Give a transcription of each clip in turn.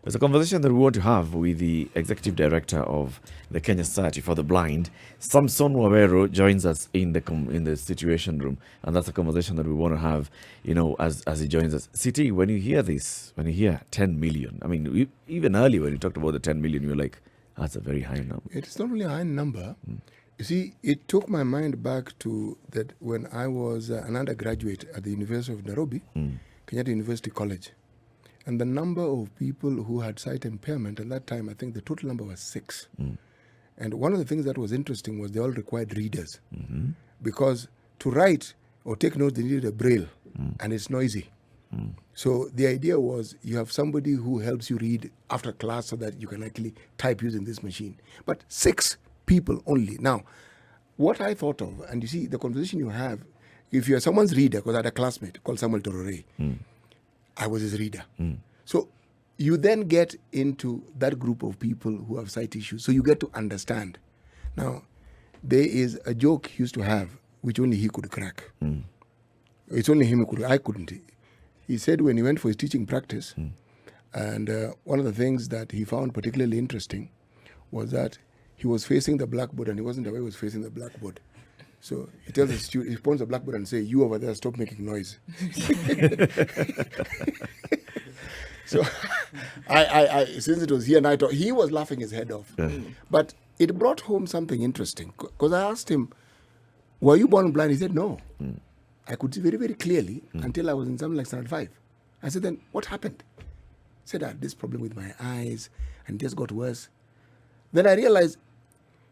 It's a conversation that we want to have with the Executive Director of the Kenya Society for the Blind. Samson Waweru joins us in the Situation Room, and that's a conversation that we want to have, as he joins us. City, when you hear this, when you hear 10 million, I mean, even earlier when you talked about the 10 million, you were like, that's a very high number. It's not really a high number. You see, it took my mind back to that when I was an undergraduate at the University of Nairobi, Kenyatta University College. And the number of people who had sight impairment at that time, I think the total number was 6. And one of the things that was interesting was they all required readers. Because to write or take notes, they needed a braille, and it's noisy. So the idea was you have somebody who helps you read after class so that you can actually type using this machine. But 6 people only. Now, what I thought of, and you see the conversation you have, if you're someone's reader, because I had a classmate called Samuel Torore, I was his reader. So you then get into that group of people who have sight issues. So you get to understand. Now, there is a joke he used to have, which only he could crack. It's only him who could. I couldn't. He said when he went for his teaching practice, and one of the things that he found particularly interesting was that he was facing the blackboard and he wasn't aware he was facing the blackboard. So he tells the student, he points the blackboard and says, "You over there, stop making noise." So I since it was here and I thought he was laughing his head off. But it brought home something interesting, because I asked him, "Were you born blind?" He said, "No. I could see very, very clearly until I was in something like Standard 5. I said, "Then what happened?" He said, "I had this problem with my eyes and it just got worse." Then I realized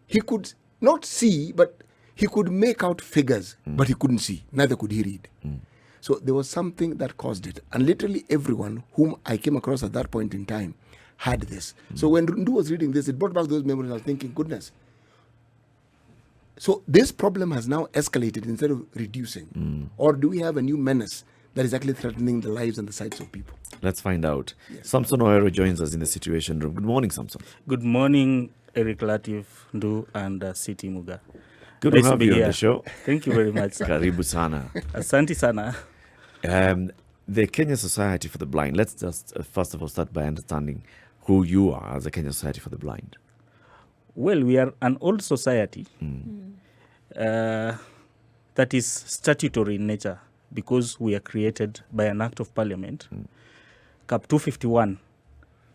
he could not see, but he could make out figures, but he couldn't see. Neither could he read. So there was something that caused it. And literally everyone whom I came across at that point in time had this. So when Ndu was reading this, it brought back those memories. I was thinking, goodness. So this problem has now escalated instead of reducing. Or do we have a new menace that is actually threatening the lives and the sights of people? Let's find out. Yes. Samson Waweru joins us in the Situation Room. Good morning, Samson. Good morning, Eric Latif, Ndu, and City Muga. Good to have you on the show. Thank you very much, sir. Karibu sana. Asante sana. The Kenya Society for the Blind. Let's just first of all start by understanding who you are as a Kenya Society for the Blind. Well, we are an old society that is statutory in nature because we are created by an act of parliament, Cap 251,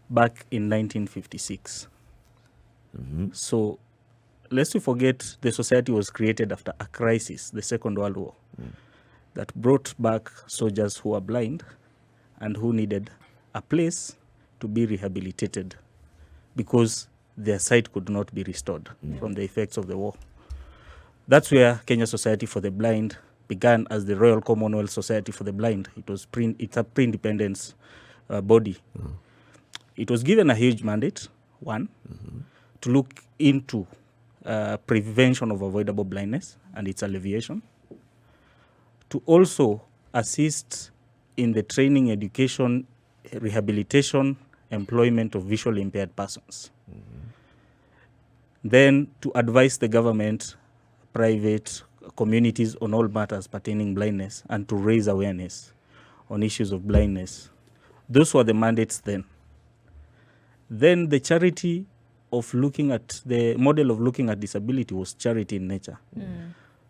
back in 1956. So lest we forget, the society was created after a crisis, the Second World War, that brought back soldiers who were blind and who needed a place to be rehabilitated because their sight could not be restored from the effects of the war. That's where Kenya Society for the Blind began as the Royal Commonwealth Society for the Blind. It's a pre-independence body. It was given a huge mandate, to look into prevention of avoidable blindness and its alleviation, to also assist in the training, education, rehabilitation, employment of visually impaired persons. Then to advise the government, private communities on all matters pertaining blindness and to raise awareness on issues of blindness. Those were the mandates then. Then the charity of looking at the model of looking at disability was charity in nature.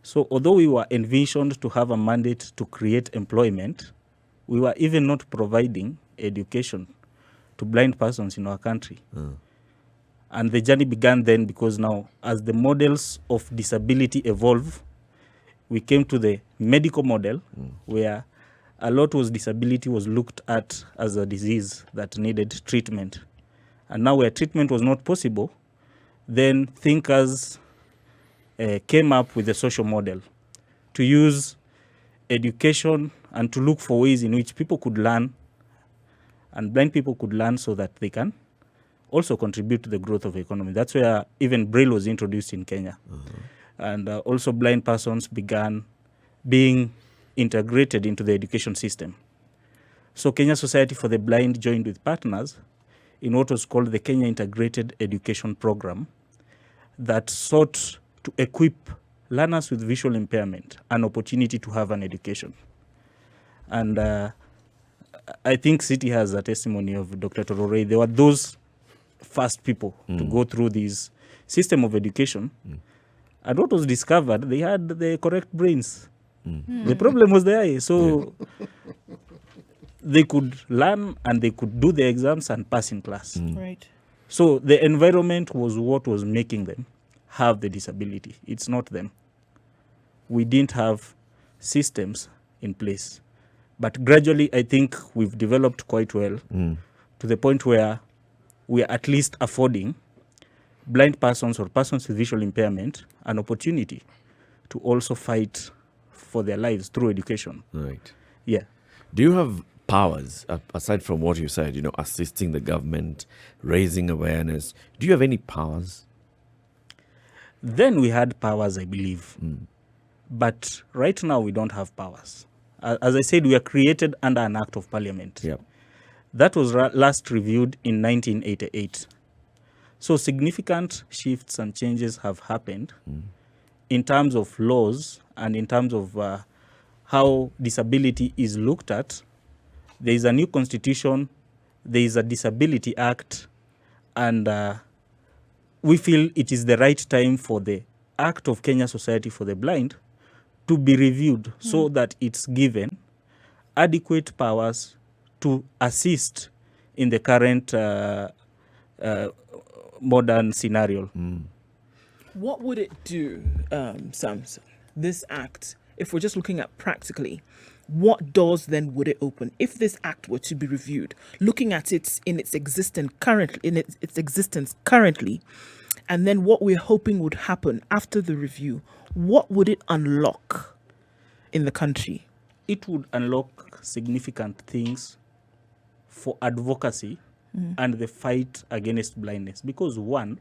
So although we were envisioned to have a mandate to create employment, we were even not providing education to blind persons in our country. And the journey began then because now, as the models of disability evolve, we came to the medical model where a lot of disability was looked at as a disease that needed treatment. And now where treatment was not possible, then thinkers came up with a social model to use education and to look for ways in which people could learn and blind people could learn so that they can also contribute to the growth of the economy. That's where even Braille was introduced in Kenya. And also blind persons began being integrated into the education system. So Kenya Society for the Blind joined with partners in what was called the Kenya Integrated Education Program that sought to equip learners with visual impairment an opportunity to have an education. And I think City has a testimony of Dr. Torore. They were those first people to go through this system of education. And what was discovered, they had the correct brains. The problem was the eye. So they could learn and they could do the exams and pass in class. Right. So the environment was what was making them have the disability. It's not them. We didn't have systems in place. But gradually, I think we've developed quite well to the point where we are at least affording blind persons or persons with visual impairment an opportunity to also fight for their lives through education. Right. Yeah. Do you have powers, aside from what you said, assisting the government, raising awareness? Do you have any powers? Then we had powers, I believe. But right now, we don't have powers. As I said, we are created under an act of parliament. Yeah. That was last reviewed in 1988. So significant shifts and changes have happened in terms of laws and in terms of how disability is looked at. There is a new constitution, there is a Disability Act, and we feel it is the right time for the Act of Kenya Society for the Blind to be reviewed so that it's given adequate powers to assist in the current modern scenario. What would it do, Samson, this act, if we're just looking at practically, what doors then would it open if this act were to be reviewed, looking at it in its existence currently, and then what we're hoping would happen after the review? What would it unlock in the country? It would unlock significant things for advocacy and the fight against blindness. Because one,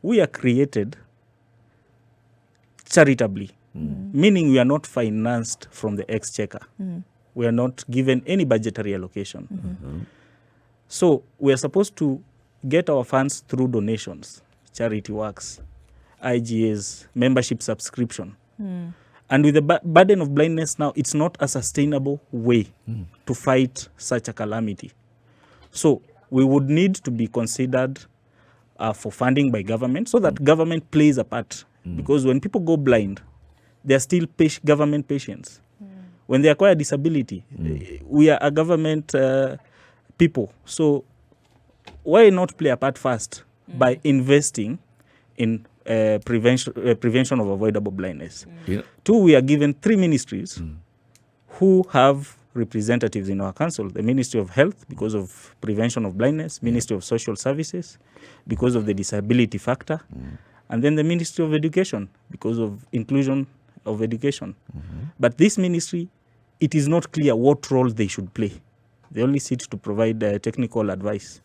we are created charitably, meaning we are not financed from the exchequer. We are not given any budgetary allocation. So we are supposed to get our funds through donations, charity works, IGAs, membership subscription. And with the burden of blindness now, it's not a sustainable way to fight such a calamity. So we would need to be considered for funding by government so that government plays a part. Because when people go blind, they are still government patients. When they acquire disability, we are a government people. So why not play a part first by investing in prevention of avoidable blindness? Two, we are given 3 ministries who have representatives in our council. The Ministry of Health, because of prevention of blindness, Ministry of Social Services, because of the disability factor, and then the Ministry of Education, because of inclusion of education. But this ministry, it is not clear what role they should play. They only sit to provide technical advice.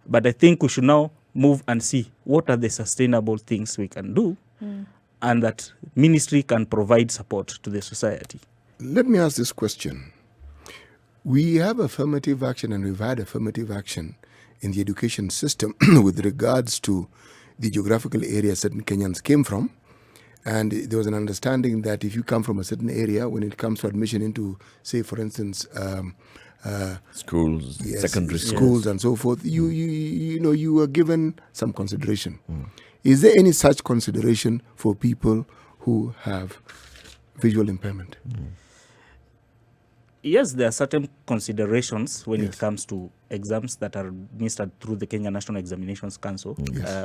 But I think we should now move and see what are the sustainable things we can do and that ministry can provide support to the society. Let me ask this question. We have affirmative action and we've had affirmative action in the education system with regards to the geographical area certain Kenyans came from. And there was an understanding that if you come from a certain area, when it comes to admission into, say, for instance, Schools, secondary schools and so forth, you were given some consideration. Is there any such consideration for people who have visual impairment? Yes, there are certain considerations when it comes to exams that are administered through the Kenya National Examinations Council.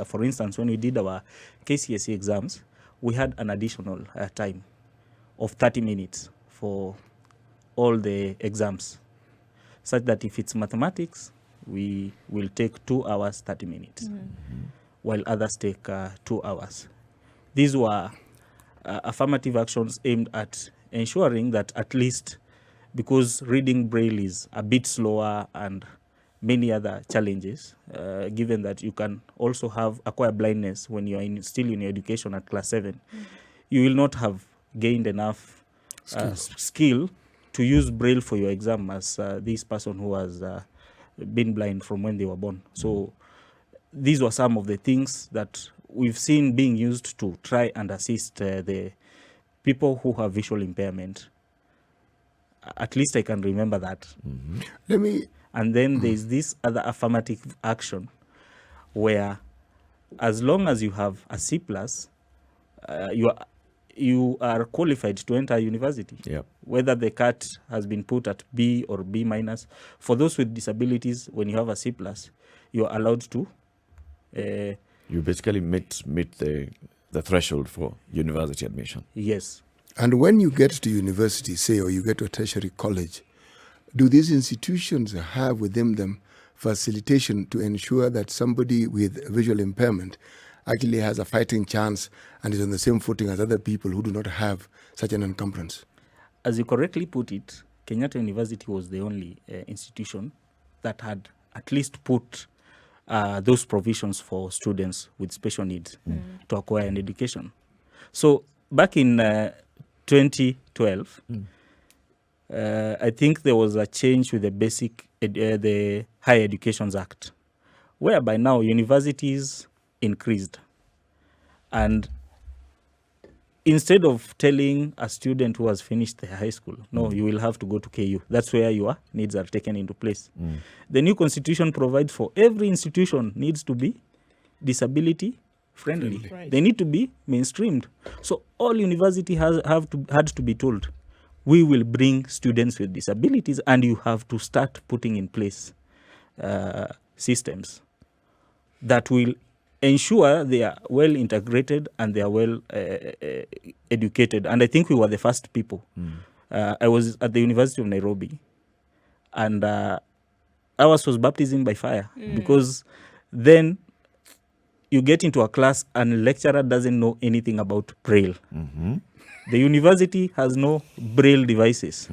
For instance, when we did our KCSE exams, we had an additional time of 30 minutes for all the exams, such that if it's mathematics, we will take 2 hours, 30 minutes, while others take 2 hours. These were affirmative actions aimed at ensuring that at least, because reading Braille is a bit slower and many other challenges, given that you can also have acquire blindness when you are still in your education at class 7, you will not have gained enough skill to use Braille for your exam as this person who has been blind from when they were born. So these were some of the things that we've seen being used to try and assist the people who have visual impairment. At least I can remember that. Let me. And then there's this other affirmative action where, as long as you have a C plus, you are qualified to enter university. Yep. Whether the cut has been put at B or B minus. For those with disabilities, when you have a C plus, you are allowed to. You basically meet the threshold for university admission. Yes. And when you get to university, say, or you get to a tertiary college, do these institutions have within them facilitation to ensure that somebody with visual impairment actually has a fighting chance and is on the same footing as other people who do not have such an encumbrance? As you correctly put it, Kenyatta University was the only institution that had at least put those provisions for students with special needs to acquire an education. So back in 2012, I think there was a change with the Higher Education Act, whereby now universities increased. And instead of telling a student who has finished their high school, no, you will have to go to KU. That's where your needs are taken into place. The new constitution provides for every institution needs to be disability friendly. Right. They need to be mainstreamed. So all university had to be told, we will bring students with disabilities, and you have to start putting in place systems that will ensure they are well integrated and they are well educated. And I think we were the first people. I was at the University of Nairobi, and ours was baptism by fire, because then you get into a class and a lecturer doesn't know anything about Braille. The university has no Braille devices.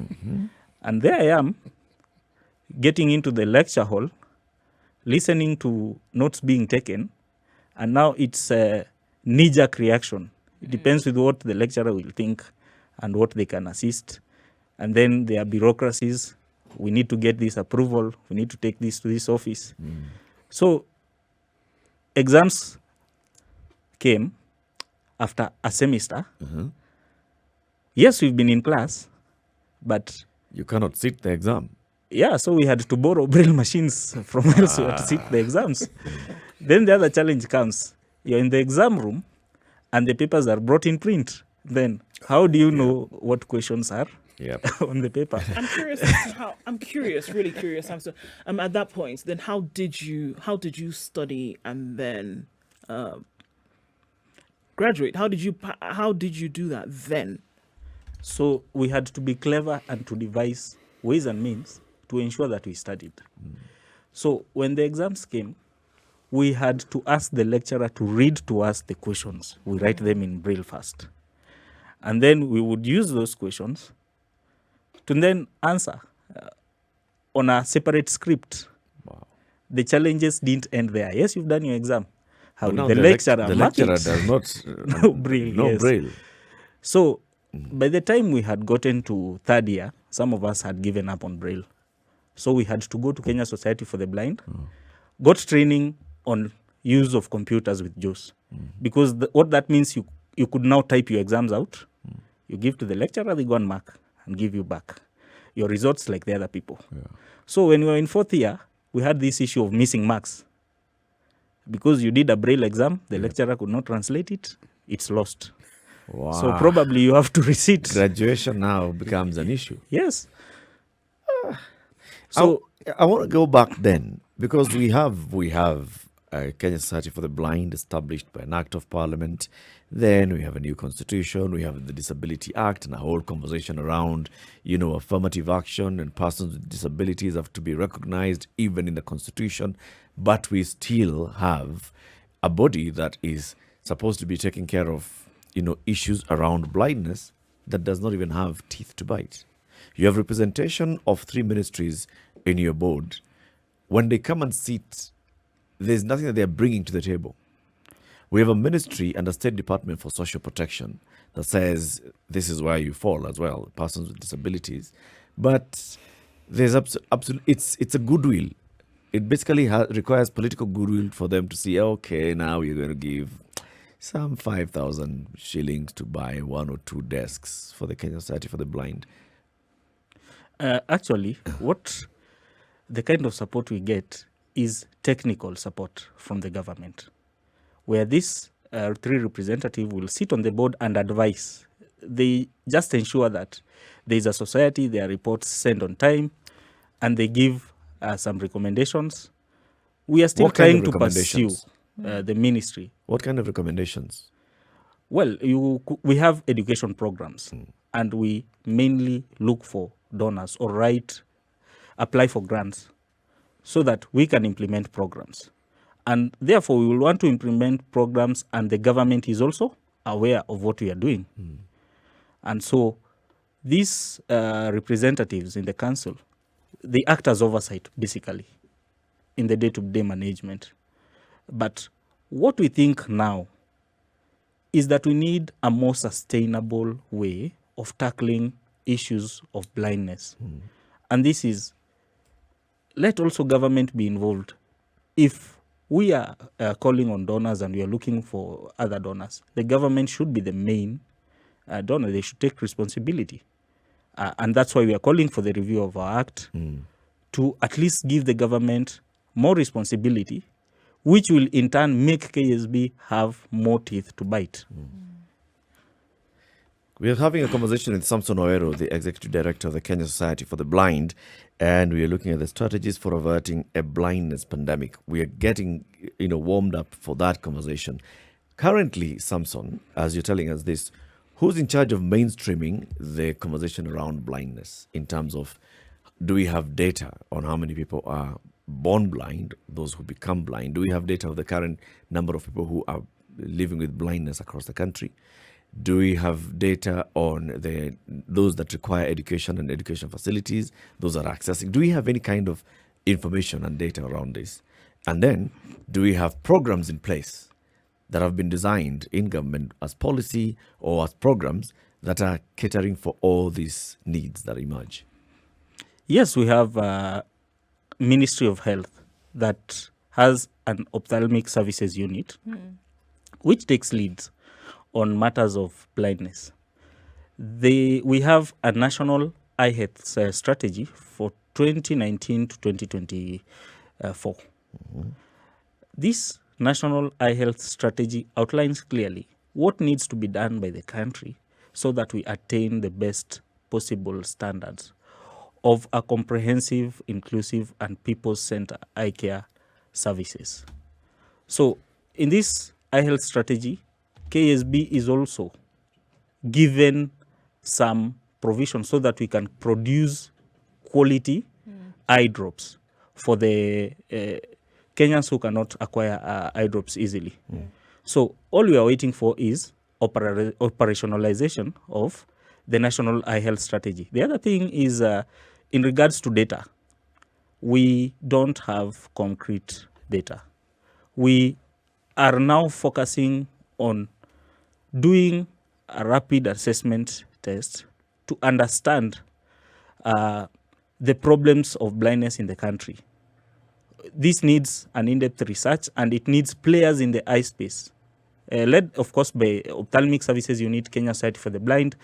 And there I am, getting into the lecture hall, listening to notes being taken, and now it's a knee-jerk reaction. It depends with what the lecturer will think and what they can assist. And then there are bureaucracies. We need to get this approval. We need to take this to this office. So exams came after a semester. Yes, we've been in class, but You cannot sit the exam. yeah, so we had to borrow Braille machines from elsewhere to sit the exams. Then the other challenge comes. You're in the exam room and the papers are brought in print. Then how do you know what questions are Yep. on the paper? I'm curious as to how. I'm curious, really curious. At that point, then how did you study and then graduate? How did you do that then? So we had to be clever and to devise ways and means to ensure that we studied. So when the exams came, we had to ask the lecturer to read to us the questions. We write them in Braille first. And then we would use those questions to then answer on a separate script. Wow. The challenges didn't end there. Yes, you've done your exam. How But will now the lecturer the mark lecturer it? does not No Braille, no yes. Braille. So by the time we had gotten to third year, some of us had given up on Braille. So we had to go to Kenya Society for the Blind, got training on use of computers with JOS. Because what that means, you could now type your exams out, you give to the lecturer, they go and mark and give you back your results like the other people. So when we were in fourth year, we had this issue of missing marks. Because you did a Braille exam, the lecturer could not translate it, it's lost. Wow. So probably you have to receipt. Graduation now becomes an issue. Yes. So I want to go back then, because we have Kenya Society for the Blind established by an act of parliament. Then we have a new constitution. We have the Disability Act and a whole conversation around, affirmative action, and persons with disabilities have to be recognized even in the constitution. But we still have a body that is supposed to be taking care of, issues around blindness that does not even have teeth to bite. You have representation of 3 ministries in your board. When they come and sit, there's nothing that they're bringing to the table. We have a ministry and a State Department for Social Protection that says this is where you fall as well, persons with disabilities. But there's absolutely, it's a goodwill. It basically requires political goodwill for them to see, okay, now you're going to give some 5,000 shillings to buy 1 or 2 desks for the Kenya Society for the Blind. Actually, what the kind of support we get is technical support from the government, where these 3 representatives will sit on the board and advise. They just ensure that there is a society, their reports sent on time, and they give some recommendations. We are still What kind trying of to pursue recommendations? the ministry. What kind of recommendations? Well, we have education programs, and we mainly look for donors or apply for grants so that we can implement programs. And therefore, we will want to implement programs, and the government is also aware of what we are doing. And so these representatives in the council, they act as oversight, basically, in the day-to-day management. But what we think now is that we need a more sustainable way of tackling issues of blindness. And this is, let also government be involved. If we are calling on donors and we are looking for other donors, the government should be the main donor. They should take responsibility. And that's why we are calling for the review of our act to at least give the government more responsibility, which will in turn make KSB have more teeth to bite. We are having a conversation with Samson Waweru, the Executive Director of the Kenya Society for the Blind, and we are looking at the strategies for averting a blindness pandemic. We are getting, warmed up for that conversation. Currently, Samson, as you're telling us this, who's in charge of mainstreaming the conversation around blindness in terms of, do we have data on how many people are born blind, those who become blind? Do we have data of the current number of people who are living with blindness across the country? Do we have data on those that require education and education facilities, those that are accessing? Do we have any kind of information and data around this? And then, do we have programs in place that have been designed in government as policy or as programs that are catering for all these needs that emerge? Yes, we have a Ministry of Health that has an ophthalmic services unit, which takes leads on matters of blindness. We have a national eye health strategy for 2019 to 2024. This national eye health strategy outlines clearly what needs to be done by the country so that we attain the best possible standards of a comprehensive, inclusive, and people-centered eye care services. So in this eye health strategy, KSB is also given some provision so that we can produce quality eye drops for the Kenyans who cannot acquire eye drops easily. So all we are waiting for is operationalization of the national eye health strategy. The other thing is in regards to data, we don't have concrete data. We are now focusing on doing a rapid assessment test to understand the problems of blindness in the country. This needs an in-depth research, and it needs players in the eye space, led, of course, by Ophthalmic Services Unit, Kenya Society for the Blind,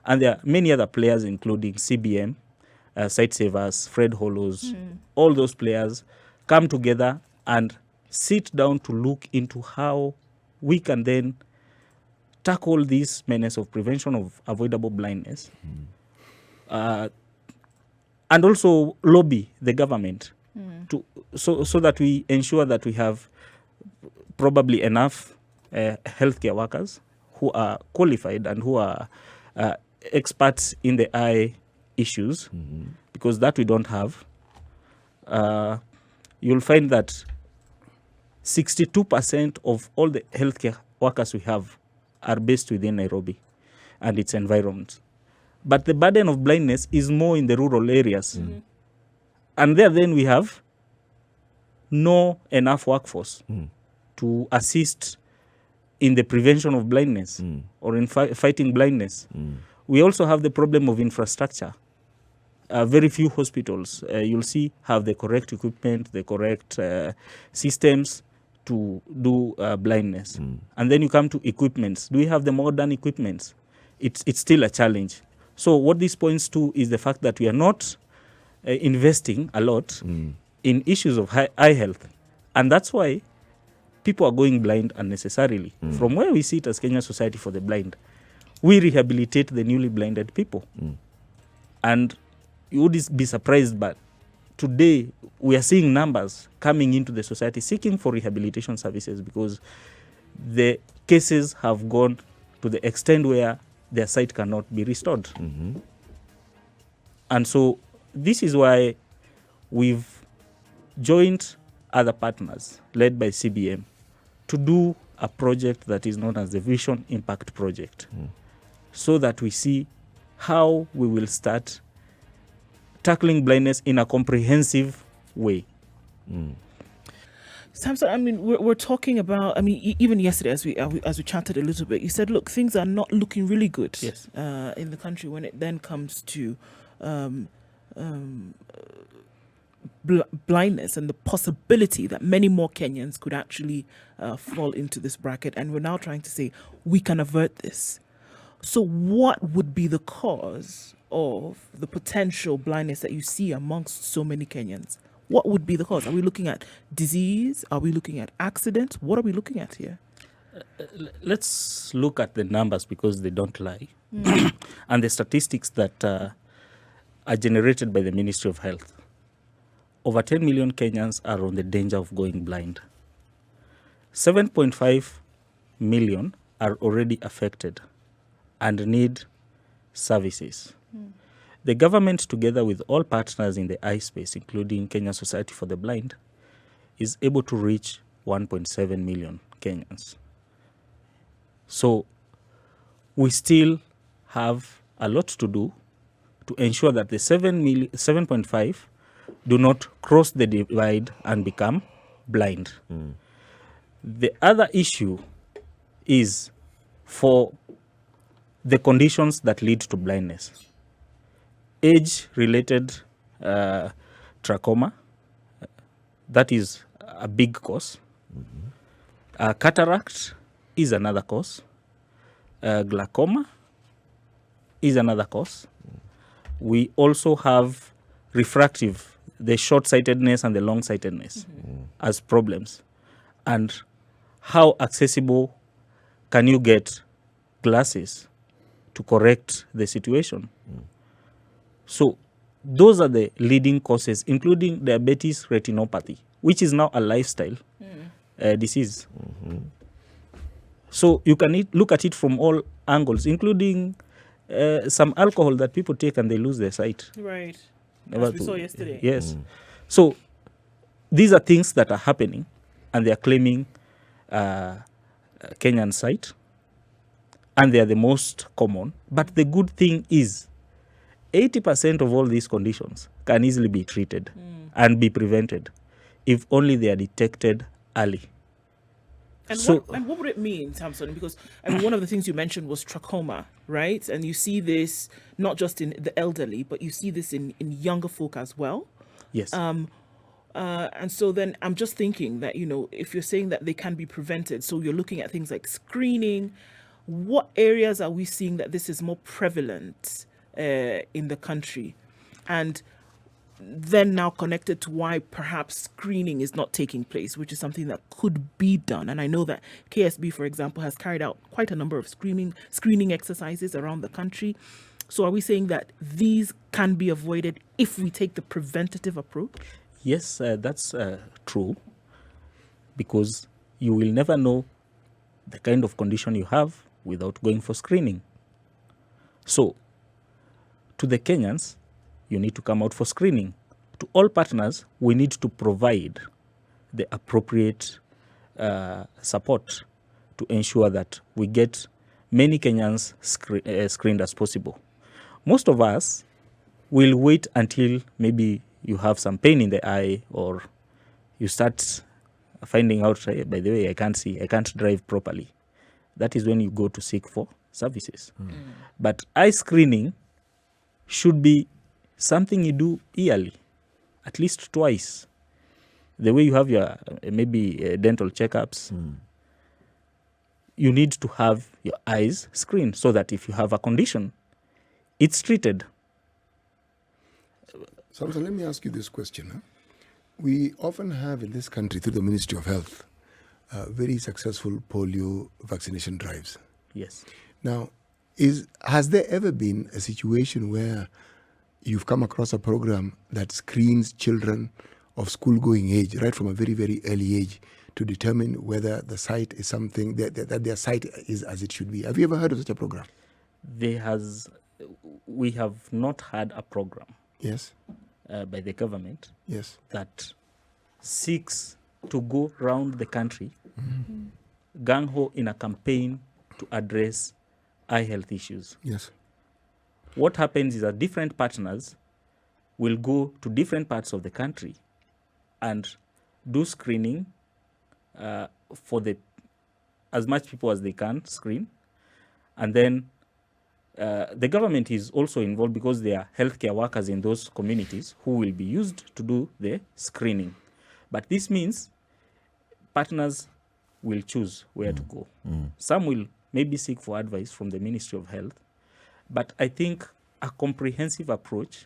and there are many other players, including CBM, Sightsavers, Fred Hollows. All those players come together and sit down to look into how we can then tackle this menace of prevention of avoidable blindness, and also lobby the government so that we ensure that we have probably enough healthcare workers who are qualified and who are experts in the eye issues, because that we don't have. You'll find that 62% of all the healthcare workers we have are based within Nairobi and its environment. But the burden of blindness is more in the rural areas. And there then we have no enough workforce to assist in the prevention of blindness or in fighting blindness. We also have the problem of infrastructure. Very few hospitals, you'll see, have the correct equipment, the correct systems to do blindness. And then you come to equipments. Do we have the modern equipments? It's still a challenge. So what this points to is the fact that we are not investing a lot in issues of eye health. And that's why people are going blind unnecessarily. From where we sit as Kenya Society for the Blind, we rehabilitate the newly blinded people. And you would be surprised, but today we are seeing numbers coming into the society seeking for rehabilitation services because the cases have gone to the extent where their sight cannot be restored. And so this is why we've joined other partners led by CBM to do a project that is known as the Vision Impact Project, so that we see how we will start tackling blindness in a comprehensive way. Samson, I mean, we're talking about, I mean, even yesterday as we chatted a little bit, you said, look, things are not looking really good in the country when it then comes to blindness and the possibility that many more Kenyans could actually fall into this bracket. And we're now trying to say we can avert this. So what would be the cause of the potential blindness that you see amongst so many Kenyans? What would be the cause? Are we looking at disease? Are we looking at accidents? What are we looking at here? Let's look at the numbers because they don't lie. And the statistics that are generated by the Ministry of Health. Over 10 million Kenyans are on the danger of going blind. 7.5 million are already affected and need services. The government, together with all partners in the eye space, including Kenya Society for the Blind, is able to reach 1.7 million Kenyans. So we still have a lot to do to ensure that the 7.5 do not cross the divide and become blind. The other issue is for the conditions that lead to blindness. Age-related trachoma, that is a big cause. Cataract is another cause. Glaucoma is another cause. We also have refractive, the short-sightedness and the long-sightedness as problems. And how accessible can you get glasses to correct the situation? So those are the leading causes, including diabetes retinopathy, which is now a lifestyle disease. So you can look at it from all angles, including some alcohol that people take and they lose their sight. Right. As we saw yesterday. Yes. So these are things that are happening, and they are claiming Kenyan sight, and they are the most common. But the good thing is 80% of all these conditions can easily be treated and be prevented if only they are detected early. And, what would it mean, Samson? Because I mean, one of the things you mentioned was trachoma, right? And you see this not just in the elderly, but you see this in younger folk as well. Yes. And so then I'm just thinking that, you know, if you're saying that they can be prevented, so you're looking at things like screening, what areas are we seeing that this is more prevalent in the country? And then now connected to why perhaps screening is not taking place, which is something that could be done. And I know that KSB, for example, has carried out quite a number of screening exercises around the country. So are we saying that these can be avoided if we take the preventative approach? Yes, that's true, because you will never know the kind of condition you have without going for screening. So to the Kenyans, you need to come out for screening. To all partners, we need to provide the appropriate support to ensure that we get many Kenyans screened as possible. Most of us will wait until maybe you have some pain in the eye, or you start finding out, by the way, I can't see, I can't drive properly. That is when you go to seek for services. But eye screening should be something you do yearly, at least twice. The way you have your maybe dental checkups, you need to have your eyes screened so that if you have a condition, it's treated. Samson, let me ask you this question. Huh? We often have in this country, through the Ministry of Health, very successful polio vaccination drives. Yes. Now, has there ever been a situation where you've come across a program that screens children of school-going age, right from a very, very early age, to determine whether the site is something that their site is as it should be? Have you ever heard of such a program? We have not had a program Yes. by the government Yes. that seeks to go round the country gung-ho in a campaign to address eye health issues. Yes. What happens is that different partners will go to different parts of the country and do screening for as much people as they can screen. And then the government is also involved because there are healthcare workers in those communities who will be used to do the screening. But this means partners will choose where to go. Some will maybe seek for advice from the Ministry of Health. But I think a comprehensive approach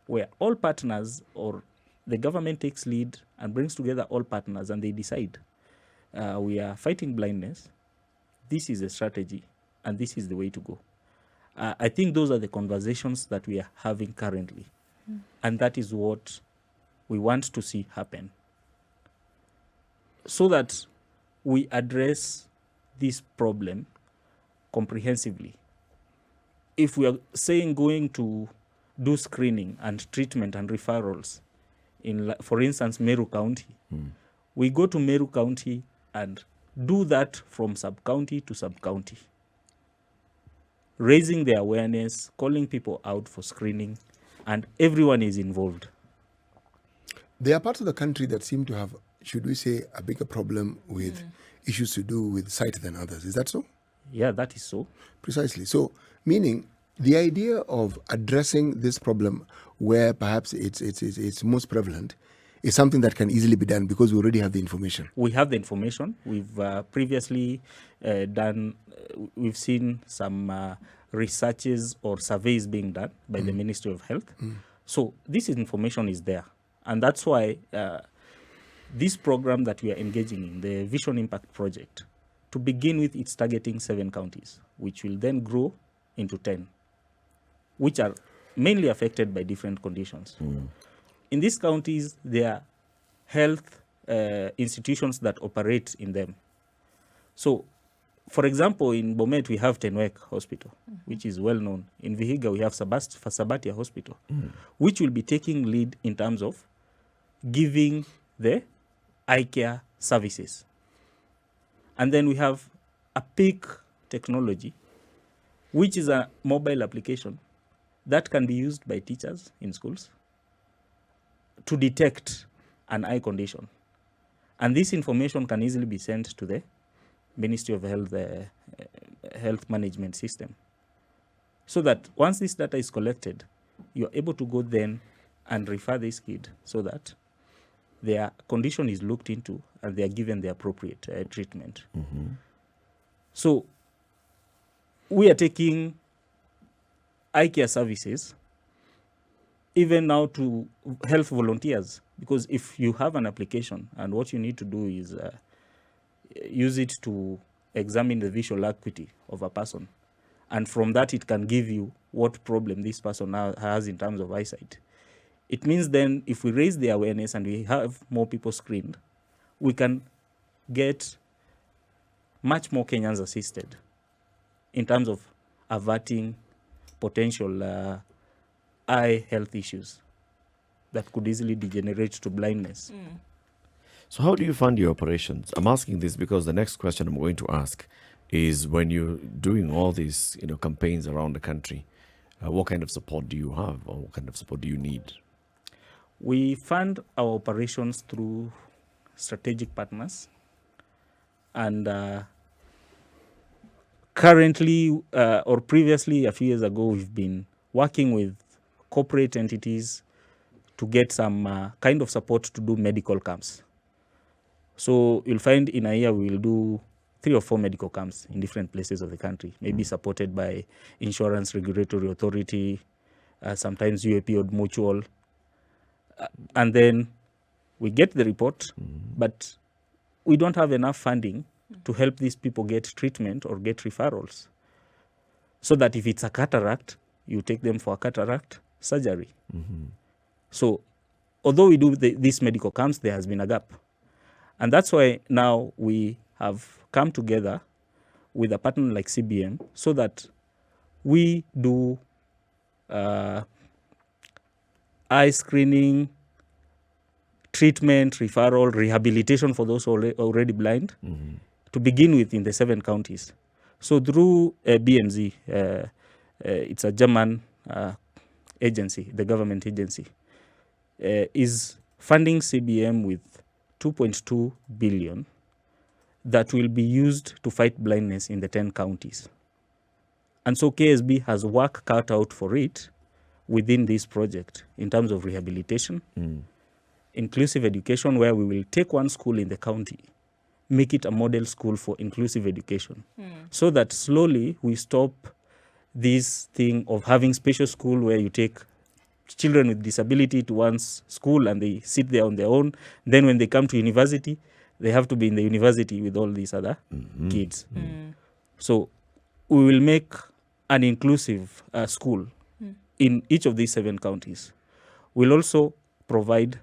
where all partners, or the government takes lead and brings together all partners and they decide, we are fighting blindness, this is a strategy, and this is the way to go. I think those are the conversations that we are having currently. And that is what we want to see happen, so that we address this problem comprehensively. If we are saying going to do screening and treatment and referrals in, for instance, Meru County, we go to Meru County and do that from sub-county to sub-county, raising the awareness, calling people out for screening, and everyone is involved. There are parts of the country that seem to have, should we say, a bigger problem with issues to do with sight than others. Is that so? Yeah, that is so. Precisely. So, meaning the idea of addressing this problem where perhaps it's most prevalent is something that can easily be done because we already have the information. We have the information. We've previously we've seen some researches or surveys being done by the Ministry of Health. So this information is there. And that's why this program that we are engaging in, the Vision Impact Project, to begin with, it's targeting 7 counties, which will then grow into 10, which are mainly affected by different conditions. In these counties, there are health institutions that operate in them. So, for example, in Bomet, we have Tenwek Hospital, which is well known. In Vihiga, we have Sabatia Hospital, which will be taking lead in terms of giving the eye care services. And then we have a PIC technology, which is a mobile application that can be used by teachers in schools to detect an eye condition. And this information can easily be sent to the Ministry of Health health management system, so that once this data is collected, you're able to go then and refer this kid so that their condition is looked into and they are given the appropriate treatment. So we are taking eye care services even now to health volunteers, because if you have an application and what you need to do is use it to examine the visual acuity of a person, and from that it can give you what problem this person now has in terms of eyesight. It means then if we raise the awareness and we have more people screened, we can get much more Kenyans assisted in terms of averting potential eye health issues that could easily degenerate to blindness. So how do you fund your operations? I'm asking this because the next question I'm going to ask is, when you're doing all these campaigns around the country, what kind of support do you have, or what kind of support do you need? We fund our operations through strategic partners, and currently or previously a few years ago, we've been working with corporate entities to get some kind of support to do medical camps. So you'll find in a year we will do 3 or 4 medical camps in different places of the country, maybe supported by Insurance Regulatory Authority, sometimes UAP or Mutual. And then we get the report, but we don't have enough funding to help these people get treatment or get referrals. So that if it's a cataract, you take them for a cataract surgery. So although we do these medical camps, there has been a gap. And that's why now we have come together with a partner like CBM so that we do eye screening, treatment, referral, rehabilitation for those already blind, to begin with in the 7 counties. So through BMZ, it's a German agency, the government agency, is funding CBM with 2.2 billion that will be used to fight blindness in the 10 counties. And so KSB has work cut out for it within this project in terms of rehabilitation, inclusive education, where we will take one school in the county, make it a model school for inclusive education, so that slowly we stop this thing of having special school where you take children with disability to one's school and they sit there on their own. Then when they come to university, they have to be in the university with all these other kids. So we will make an inclusive school in each of these 7 counties. We'll also provide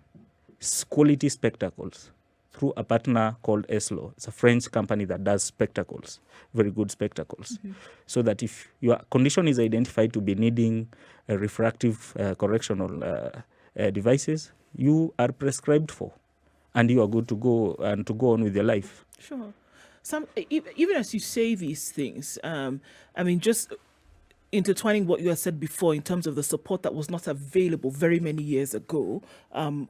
quality spectacles through a partner called ESLO. It's a French company that does spectacles, very good spectacles. So that if your condition is identified to be needing refractive correctional devices, you are prescribed for, and you are good to go and to go on with your life. Sure. Even as you say these things, I mean, just intertwining what you had said before in terms of the support that was not available very many years ago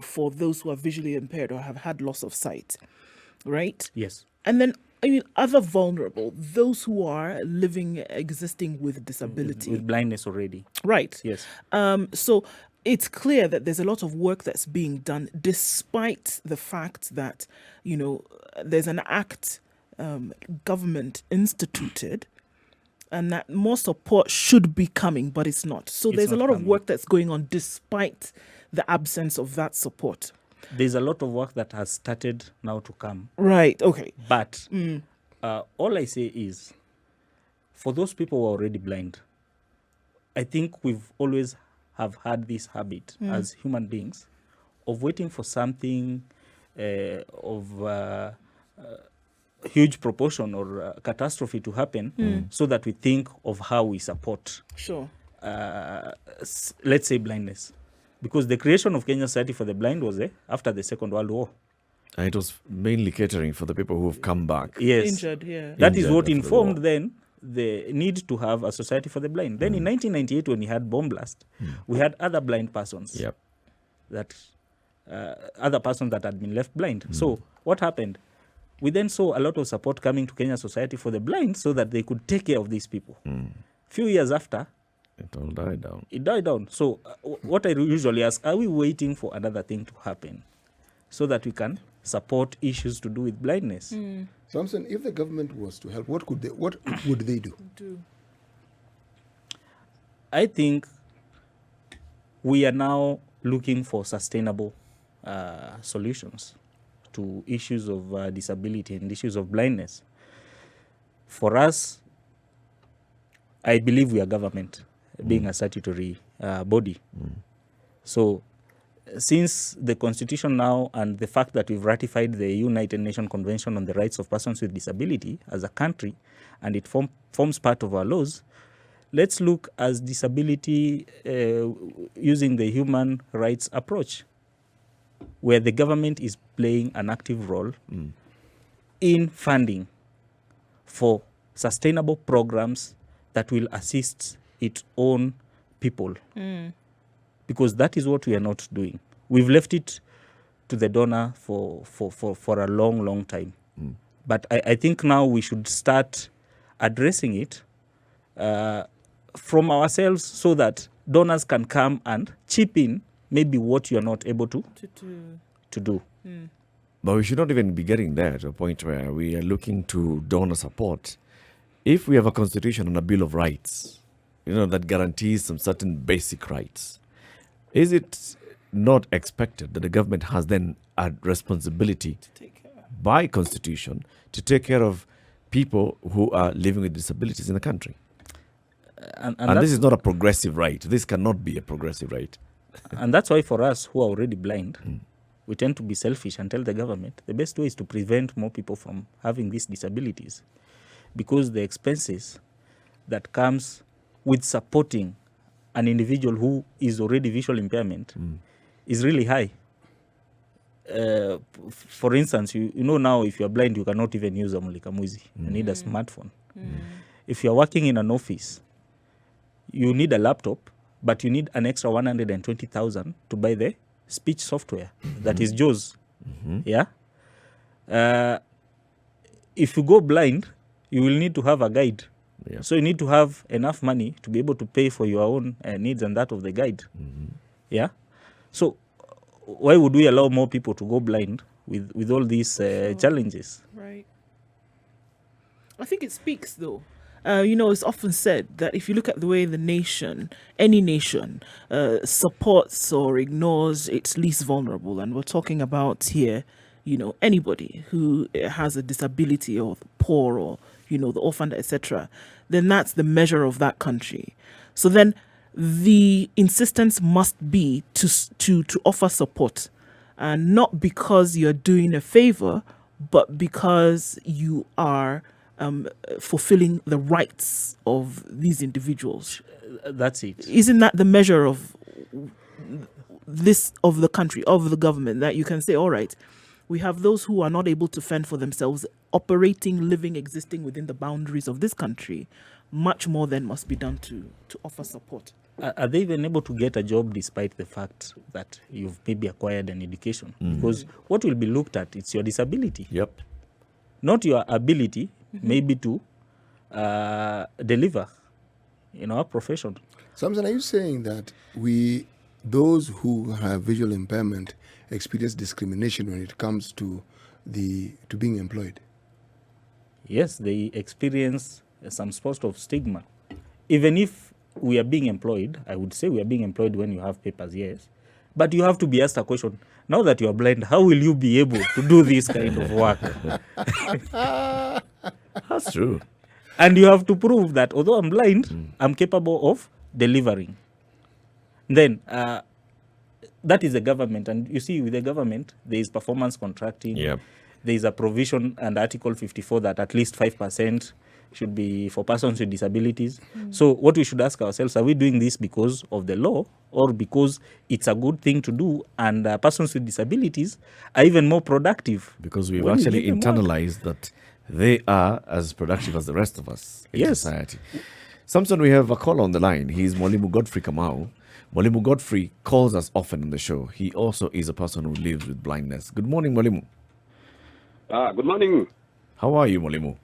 for those who are visually impaired or have had loss of sight, right? Yes. And then, I mean, other vulnerable, those who are existing with disability. With blindness already. Right. Yes. So it's clear that there's a lot of work that's being done, despite the fact that, you know, there's an act government instituted, and that more support should be coming, but it's not. So there's a lot of work that's going on despite the absence of that support. There's a lot of work that has started now to come. Right, okay. But all I say is, for those people who are already blind, I think we've always have had this habit as human beings of waiting for something of huge proportion or catastrophe to happen so that we think of how we support, Sure. Let's say, blindness. Because the creation of Kenya Society for the Blind was after the Second World War. And it was mainly catering for the people who have come back. Yes. Injured, yeah. That is Injured what after the informed war. then the need to have a society for the blind. Then in 1998, when we had bomb blast, we had other blind persons. Yep. That other persons that had been left blind. So what happened? We then saw a lot of support coming to Kenya Society for the Blind so that they could take care of these people. Few years after, It all died down. it died down. So what I usually ask, are we waiting for another thing to happen so that we can support issues to do with blindness? Samson, if the government was to help, what would they do? I think we are now looking for sustainable solutions to issues of disability and issues of blindness. For us, I believe we are government, being a statutory body. So since the Constitution now and the fact that we've ratified the United Nations Convention on the Rights of Persons with Disability as a country, and it forms part of our laws, let's look as disability using the human rights approach, where the government is playing an active role in funding for sustainable programs that will assist its own people. Because that is what we are not doing. We've left it to the donor for a long, long time. But I think now we should start addressing it from ourselves so that donors can come and chip in maybe what you're not able to do. But we should not even be getting there to a point where we are looking to donor support. If we have a constitution and a Bill of Rights, that guarantees some certain basic rights, is it not expected that the government has then a responsibility by constitution to take care of people who are living with disabilities in the country? And this is not a progressive right. This cannot be a progressive right. And that's why for us who are already blind, we tend to be selfish and tell the government the best way is to prevent more people from having these disabilities, because the expenses that comes with supporting an individual who is already visual impairment is really high. For instance, you know now if you're blind, you cannot even use a mulikamuzi. You need a smartphone. If you're working in an office, you need a laptop, but you need an extra 120,000 to buy the speech software that is JAWS. Yeah. If you go blind, you will need to have a guide. Yeah. So you need to have enough money to be able to pay for your own needs and that of the guide. Yeah. So why would we allow more people to go blind with all these challenges? Right. I think it speaks, though. It's often said that if you look at the way the nation, any nation, supports or ignores its least vulnerable, and we're talking about here, anybody who has a disability or poor or, the orphan, etc., then that's the measure of that country. So then the insistence must be to offer support, and not because you're doing a favor, but because you are fulfilling the rights of these individuals. That's it. Isn't that the measure of the country, of the government, that you can say, all right, we have those who are not able to fend for themselves, operating, living, existing within the boundaries of this country. Much more then must be done to offer support. Are they even able to get a job despite the fact that you've maybe acquired an education? Because what will be looked at, it's your disability. Yep. Not your ability maybe to deliver in our profession. Samson, are you saying that those who have visual impairment experience discrimination when it comes to being employed? Yes, they experience some sort of stigma. Even if we are being employed, I would say we are being employed when you have papers, yes. But you have to be asked a question. Now that you are blind, how will you be able to do this kind of work? That's true. And you have to prove that although I'm blind, I'm capable of delivering. Then that is the government. And you see, with the government, there is performance contracting. Yep. There is a provision under Article 54 that at least 5% should be for persons with disabilities. So what we should ask ourselves, are we doing this because of the law or because it's a good thing to do, and persons with disabilities are even more productive? Because we've when we actually give them work. internalized that they are as productive as the rest of us in Yes. society. Samson, we have a call on the line. He's Mwalimu Godfrey Kamau. Mwalimu Godfrey calls us often on the show. He also is a person who lives with blindness. Good morning, Mwalimu. Good morning. How are you, Mwalimu?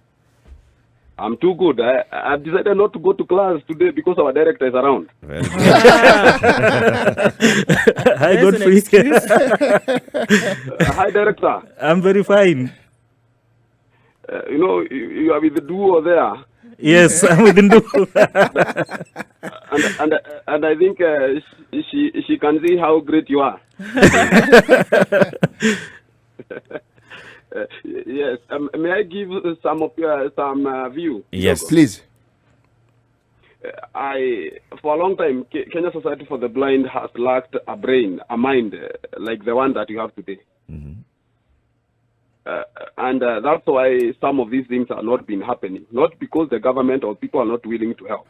I'm too good. I've decided not to go to class today because our director is around. Very good. Hi, There's an Godfrey. excuse. Hi, director. I'm very fine. You are with the duo there. Yes, I'm within the And I think she can see how great you are. Yes. May I give some view? Yes. Please. For a long time, Kenya Society for the Blind has lacked a brain, a mind, like the one that you have today. And that's why some of these things are not been happening. Not because the government or people are not willing to help.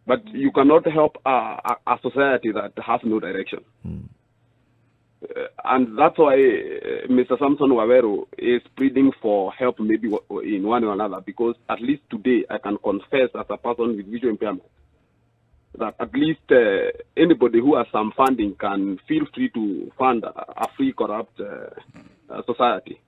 But you cannot help a society that has no direction. And that's why Mr. Samson Waweru is pleading for help maybe in one or another, because at least today I can confess as a person with visual impairment that at least anybody who has some funding can feel free to fund a free corrupt society.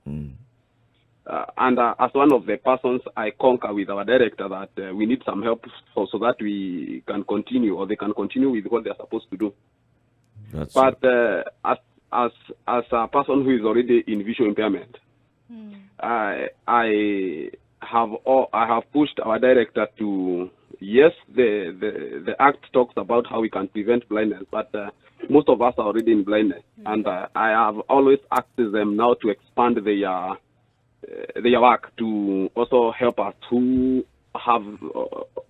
And as one of the persons, I concur with our director that we need some help so that we can continue, or they can continue with what they're supposed to do. That's But as a person who is already in visual impairment, I have pushed our director to, yes, the act talks about how we can prevent blindness, but most of us are already in blindness, and I have always asked them now to expand their work to also help us who have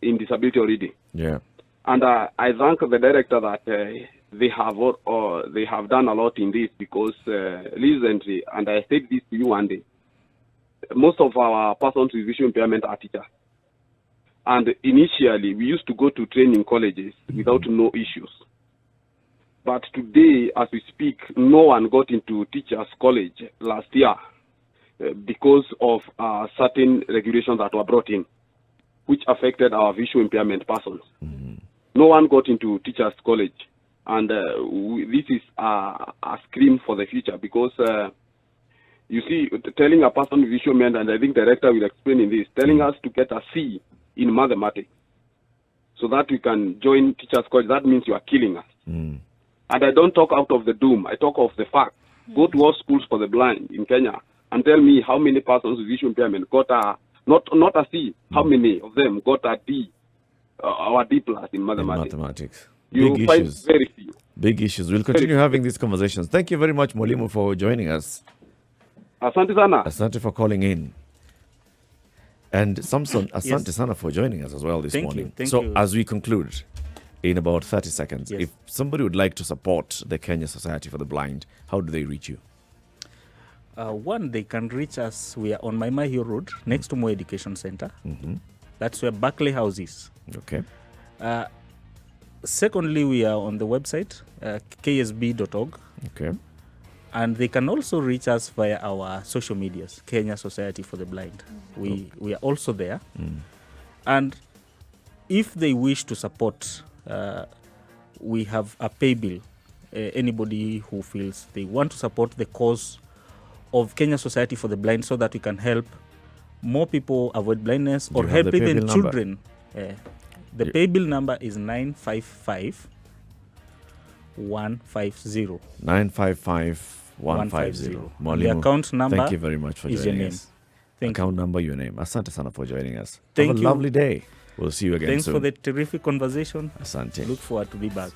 in disability already. Yeah. And I thank the director that they have done a lot in this, because recently, and I said this to you one day, most of our persons with visual impairment are teachers. And initially, we used to go to training colleges without no issues. But today, as we speak, no one got into teachers' college last year because of certain regulations that were brought in, which affected our visual impairment persons. No one got into teachers' college. And this is a scream for the future, because you see, telling a person with visual impairment, and I think the director will explain in this, telling us to get a C in mathematics so that we can join teachers' college, that means you are killing us. And I don't talk out of the doom, I talk of the fact. Go to all schools for the blind in Kenya and tell me how many persons with visual impairment got not a C, how many of them got a D or a D plus in mathematics. Big You find issues. very few. Big issues. We'll continue having these conversations. Thank you very much, Mwalimu, for joining us. Asante sana. Asante for calling in. And Samson, asante Yes. sana for joining us as well this Thank you, morning. thank So you. as we conclude in about 30 seconds, Yes. if somebody would like to support the Kenya Society for the Blind, how do they reach you? One, they can reach us. We are on Maimai Hill Road, next to Mo Education Center. That's where Barclay House is. Okay. Secondly, we are on the website, ksb.org. Okay. And they can also reach us via our social medias, Kenya Society for the Blind. We are also there. And if they wish to support, we have a pay bill. Anybody who feels they want to support the cause of Kenya Society for the Blind, so that we can help more people avoid blindness, Do or you have help the pay even bill number? children. The pay bill number is 955 150. 955-150. The account number thank you very much for is your joining name. us. Thank Account number, your name. Asante sana for joining us. Thank Have a you. lovely day. We'll see you again Thanks soon. for the terrific conversation. Asante. Look forward to be back.